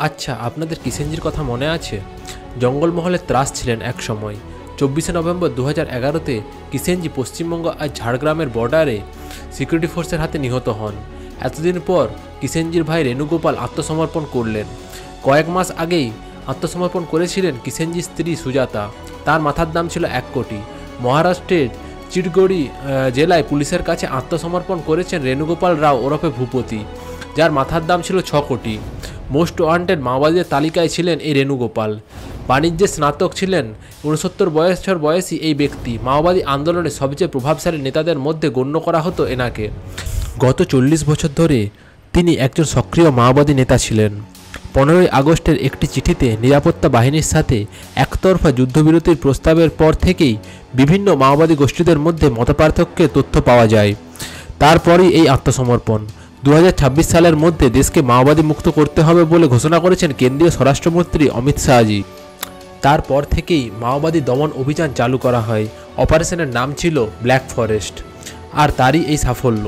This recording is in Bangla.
আচ্ছা, আপনাদের কিষেনজির কথা মনে আছে? জঙ্গলমহলে ত্রাস ছিলেন এক সময়। 24শে নভেম্বর 2011-তে কিষেনজি পশ্চিমবঙ্গ আর ঝাড়গ্রামের বর্ডারে সিকিউরিটি ফোর্সের হাতে নিহত হন। এতদিন পর কিষেনজির ভাই রেণুগোপাল আত্মসমর্পণ করলেন। কয়েক মাস আগেই আত্মসমর্পণ করেছিলেন কিষেনজির স্ত্রী সুজাতা। তার মাথার দাম ছিল 1 কোটি। মহারাষ্ট্রের চিটগড়ি জেলায় পুলিশের কাছে আত্মসমর্পণ করেছেন রেণুগোপাল রাও ওরফে ভূপতি, যার মাথার দাম ছিল 6 কোটি। মোস্ট ওয়ান্টেড মাওবাদীদের তালিকায় ছিলেন এই রেণুগোপাল। বাণিজ্যে স্নাতক ছিলেন। 69 বছর বয়সী এই ব্যক্তি মাওবাদী আন্দোলনে সবচেয়ে প্রভাবশালী নেতাদের মধ্যে গণ্য করা হতো এনাকে। গত 40 বছর ধরে তিনি একজন সক্রিয় মাওবাদী নেতা ছিলেন। 15ই আগস্টের একটি চিঠিতে নিরাপত্তা বাহিনীর সাথে একতরফা যুদ্ধবিরতির প্রস্তাবের পর থেকেই বিভিন্ন মাওবাদী গোষ্ঠীদের মধ্যে মতপার্থক্যের তথ্য পাওয়া যায়। তারপরই এই আত্মসমর্পণ। 2026 সালের মধ্যে দেশকে মাওবাদী মুক্ত করতে হবে বলে ঘোষণা করেছেন কেন্দ্রীয় স্বরাষ্ট্রমন্ত্রী অমিত শাহজি। তারপর থেকেই মাওবাদী দমন অভিযান চালু করা হয়। অপারেশনের নাম ছিল ব্ল্যাক ফরেস্ট, আর তারই এই সাফল্য।